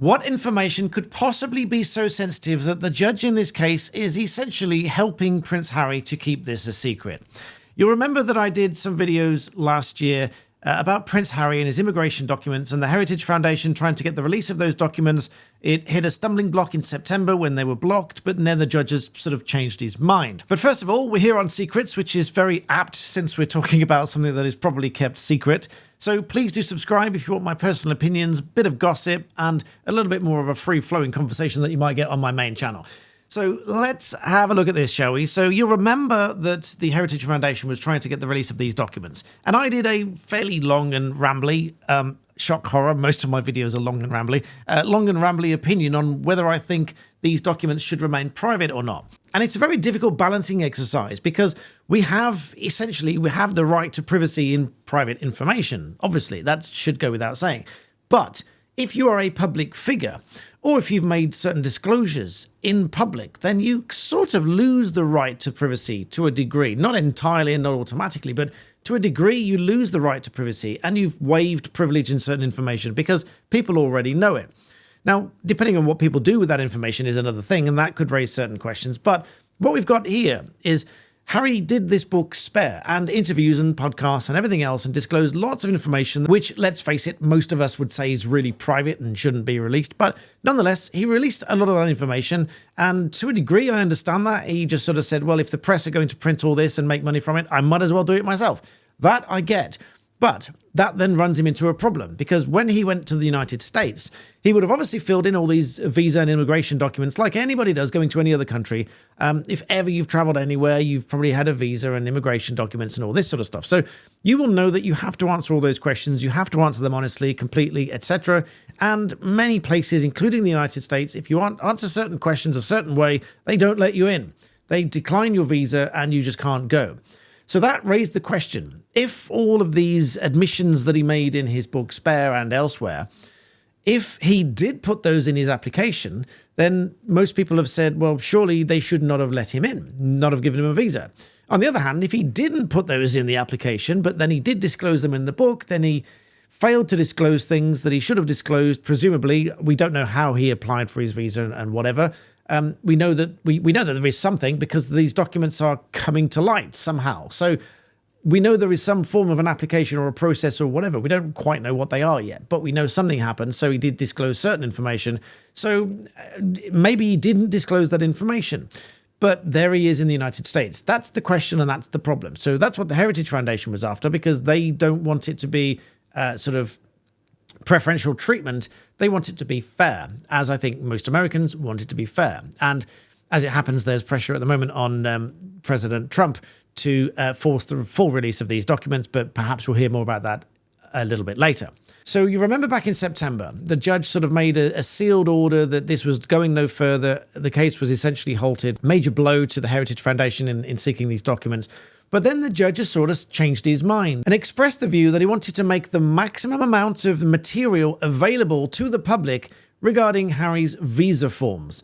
What information could possibly be so sensitive that the judge in this case is essentially helping Prince Harry to keep this a secret? You'll remember that I did some videos last year about Prince Harry and his immigration documents and the Heritage Foundation trying to get the release of those documents. It hit a stumbling block in September when they were blocked, but then the judge has sort of changed his mind. But first of all, we're here on Secrets, which is very apt since we're talking about something that is probably kept secret. So please do subscribe if you want my personal opinions, a bit of gossip, and a little bit more of a free-flowing conversation that you might get on my main channel. So let's have a look at this, shall we? So you'll remember that the Heritage Foundation was trying to get the release of these documents. And I did a fairly long and rambly, shock horror, most of my videos are long and rambly opinion on whether I think these documents should remain private or not. And it's a very difficult balancing exercise because we have the right to privacy in private information. Obviously, that should go without saying. But if you are a public figure, or if you've made certain disclosures in public, then you sort of lose the right to privacy to a degree. Not entirely and not automatically, but to a degree you lose the right to privacy and you've waived privilege in certain information because people already know it. Now, depending on what people do with that information is another thing, and that could raise certain questions. But what we've got here is Harry did this book Spare and interviews and podcasts and everything else and disclosed lots of information, which, let's face it, most of us would say is really private and shouldn't be released. But nonetheless, he released a lot of that information. And to a degree, I understand that. He just sort of said, well, if the press are going to print all this and make money from it, I might as well do it myself. That I get. But that then runs him into a problem because when he went to the United States, he would have obviously filled in all these visa and immigration documents like anybody does going to any other country. If ever you've traveled anywhere, you've probably had a visa and immigration documents and all this sort of stuff. So you will know that you have to answer all those questions. You have to answer them honestly, completely, etc. And many places, including the United States, if you answer certain questions a certain way, they don't let you in. They decline your visa and you just can't go. So that raised the question, if all of these admissions that he made in his book Spare and elsewhere, if he did put those in his application, then most people have said, well, surely they should not have let him in, not have given him a visa. On the other hand, if he didn't put those in the application, but then he did disclose them in the book, then he failed to disclose things that he should have disclosed. Presumably, we don't know how he applied for his visa and whatever. We know that there is something because these documents are coming to light somehow. So we know there is some form of an application or a process or whatever. We don't quite know what they are yet, but we know something happened. So he did disclose certain information. So maybe he didn't disclose that information, but there he is in the United States. That's the question and that's the problem. So that's what the Heritage Foundation was after because they don't want it to be sort of preferential treatment. They want it to be fair, as I think most Americans want it to be fair. And as it happens, there's pressure at the moment on President Trump to force the full release of these documents, but perhaps we'll hear more about that a little bit later. So you remember back in September, the judge sort of made a sealed order that this was going no further. The case was essentially halted. Major blow to the Heritage Foundation in seeking these documents. But then the judge has sort of changed his mind and expressed the view that he wanted to make the maximum amount of material available to the public regarding Harry's visa forms.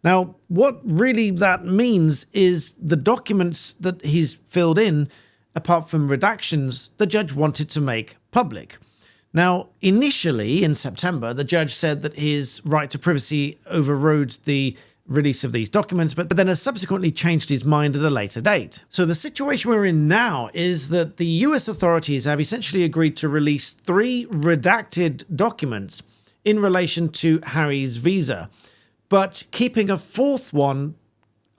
Now, what really that means is the documents that he's filled in, apart from redactions, the judge wanted to make public. Now, initially in September, the judge said that his right to privacy overrode the release of these documents, but then has subsequently changed his mind at a later date. So the situation we're in now is that the US authorities have essentially agreed to release 3 redacted documents in relation to Harry's visa, but keeping a 4th one,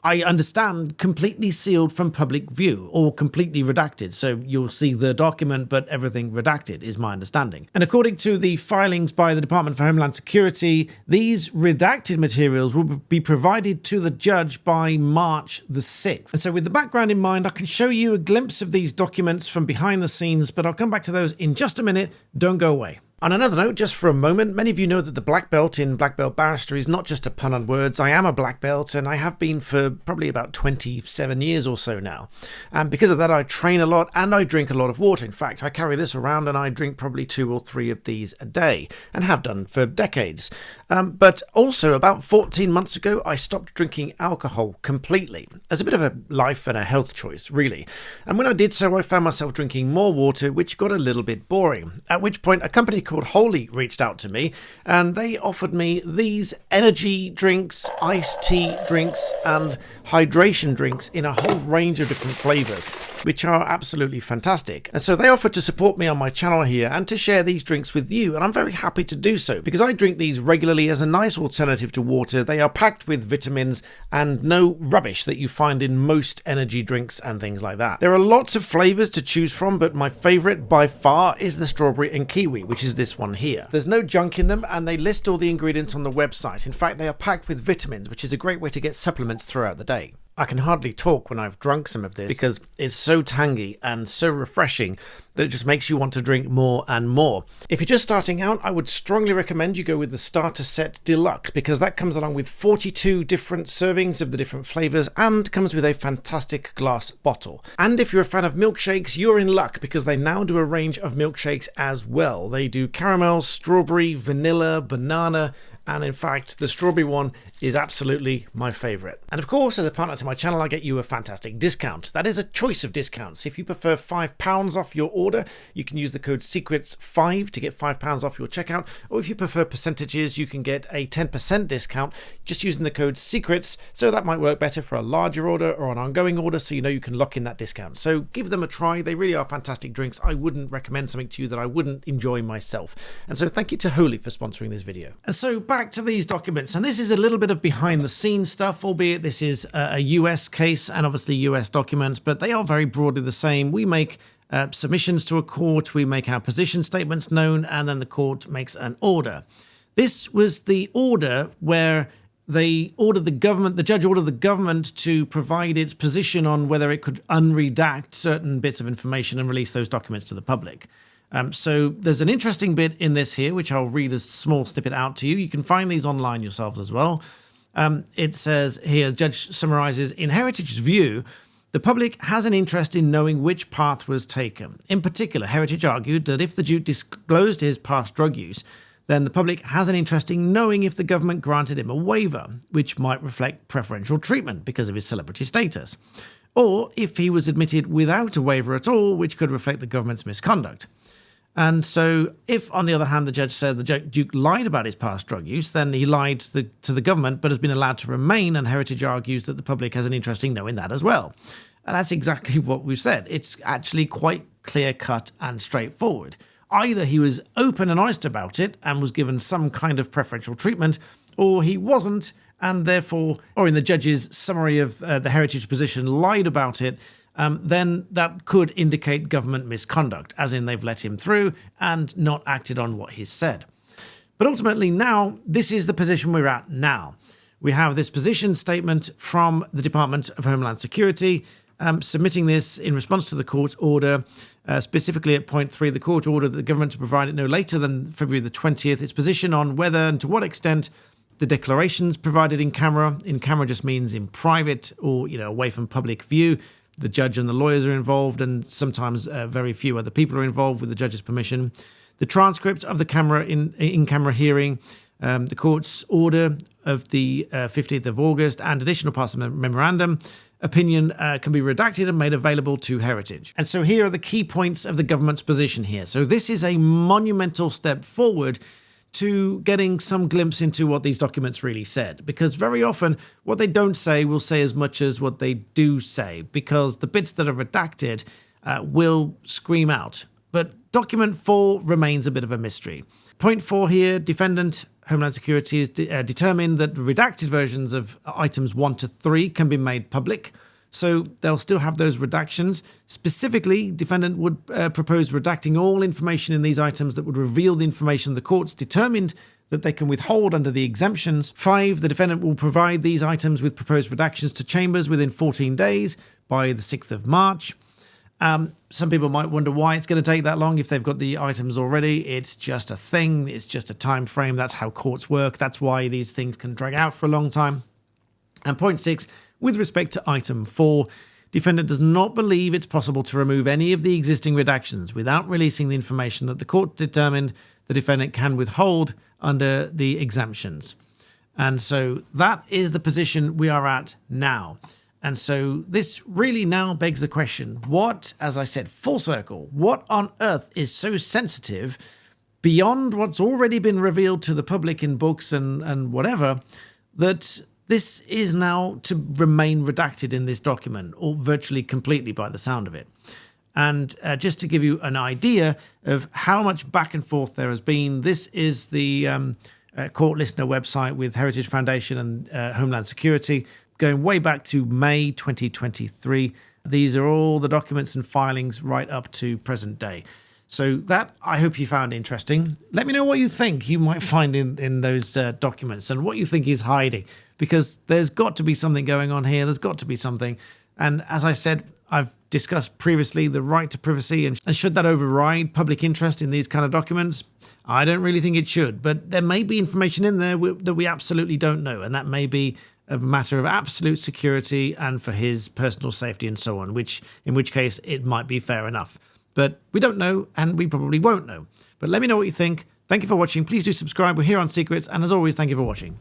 I understand, completely sealed from public view or completely redacted. So you'll see the document, but everything redacted is my understanding. And according to the filings by the Department for Homeland Security, these redacted materials will be provided to the judge by March the 6th. And so with the background in mind, I can show you a glimpse of these documents from behind the scenes, but I'll come back to those in just a minute. Don't go away. On another note, just for a moment, many of you know that the black belt in black belt barrister is not just a pun on words. I am a black belt and I have been for probably about 27 years or so now. And because of that, I train a lot and I drink a lot of water. In fact, I carry this around and I drink probably 2 or 3 of these a day and have done for decades. But also about 14 months ago, I stopped drinking alcohol completely as a bit of a life and a health choice, really. And when I did so, I found myself drinking more water, which got a little bit boring. At which point, a company called called Holy reached out to me, and they offered me these energy drinks, iced tea drinks, and hydration drinks in a whole range of different flavors, which are absolutely fantastic. And so they offered to support me on my channel here and to share these drinks with you, and I'm very happy to do so because I drink these regularly as a nice alternative to water. They are packed with vitamins and no rubbish that you find in most energy drinks and things like that. There are lots of flavors to choose from, but my favorite by far is the strawberry and kiwi, which is this one here. There's no junk in them, and they list all the ingredients on the website. In fact, they are packed with vitamins, which is a great way to get supplements throughout the day. I can hardly talk when I've drunk some of this because it's so tangy and so refreshing that it just makes you want to drink more and more. If you're just starting out, I would strongly recommend you go with the Starter Set Deluxe because that comes along with 42 different servings of the different flavors and comes with a fantastic glass bottle. And if you're a fan of milkshakes, you're in luck because they now do a range of milkshakes as well. They do caramel, strawberry, vanilla, banana, and in fact, the strawberry one is absolutely my favorite. And of course, as a partner to my channel, I get you a fantastic discount. That is a choice of discounts. If you prefer £5 off your order, you can use the code SECRETS5 to get £5 off your checkout. Or if you prefer percentages, you can get a 10% discount just using the code SECRETS. So that might work better for a larger order or an ongoing order, so you know you can lock in that discount. So give them a try. They really are fantastic drinks. I wouldn't recommend something to you that I wouldn't enjoy myself. And so thank you to Holy for sponsoring this video. And so back to these documents, and this is a little bit of behind the scenes stuff, albeit this is a US case and obviously US documents, but they are very broadly the same. We make submissions to a court, we make our position statements known, and then the court makes an order. This was the order where they ordered the government, the judge ordered the government to provide its position on whether it could unredact certain bits of information and release those documents to the public. So there's an interesting bit in this here, which I'll read a small snippet out to you. You can find these online yourselves as well. It says here, the judge summarizes, in Heritage's view, the public has an interest in knowing which path was taken. In particular, Heritage argued that if the Duke disclosed his past drug use, then the public has an interest in knowing if the government granted him a waiver, which might reflect preferential treatment because of his celebrity status, or if he was admitted without a waiver at all, which could reflect the government's misconduct. And so if, on the other hand, the judge said the Duke lied about his past drug use, then he lied to the government but has been allowed to remain, and Heritage argues that the public has an interest in knowing that as well. And that's exactly what we've said. It's actually quite clear-cut and straightforward. Either he was open and honest about it and was given some kind of preferential treatment, or he wasn't, and therefore, or in the judge's summary of the Heritage position, lied about it, then that could indicate government misconduct, as in they've let him through and not acted on what he's said. But ultimately now, this is the position we're at now. We have this position statement from the Department of Homeland Security, submitting this in response to the court order, specifically at point 3, the court ordered the government to provide it no later than February the 20th, its position on whether and to what extent the declarations provided in camera just means in private or, away from public view. The judge and the lawyers are involved, and sometimes very few other people are involved with the judge's permission. The transcript of the in-camera hearing, the court's order of the 15th of August, and additional parts of the memorandum opinion can be redacted and made available to Heritage. And so here are the key points of the government's position here. So this is a monumental step forward to getting some glimpse into what these documents really said, because very often what they don't say will say as much as what they do say, because the bits that are redacted will scream out. But document 4 remains a bit of a mystery. Point 4 here, defendant Homeland Security has determined that redacted versions of items 1 to 3 can be made public. So they'll still have those redactions. Specifically, defendant would propose redacting all information in these items that would reveal the information the courts determined that they can withhold under the exemptions. 5, the defendant will provide these items with proposed redactions to chambers within 14 days by the 6th of March. Some people might wonder why it's going to take that long if they've got the items already. It's just a thing. It's just a time frame. That's how courts work. That's why these things can drag out for a long time. And point 6, with respect to item 4, defendant does not believe it's possible to remove any of the existing redactions without releasing the information that the court determined the defendant can withhold under the exemptions. And so that is the position we are at now. And so this really now begs the question, what, as I said, full circle, what on earth is so sensitive beyond what's already been revealed to the public in books and whatever, that this is now to remain redacted in this document, or virtually completely by the sound of it. And just to give you an idea of how much back and forth there has been, this is the court listener website with Heritage Foundation and Homeland Security, going way back to May 2023. These are all the documents and filings right up to present day. So that I hope you found interesting. Let me know what you think you might find in those documents and what you think is hiding, because there's got to be something going on here. There's got to be something. And as I said, I've discussed previously the right to privacy, and should that override public interest in these kind of documents? I don't really think it should, but there may be information in there that we absolutely don't know, and that may be a matter of absolute security and for his personal safety and so on, in which case it might be fair enough. But we don't know, and we probably won't know. But let me know what you think. Thank you for watching. Please do subscribe. We're here on Secrets, and as always, thank you for watching.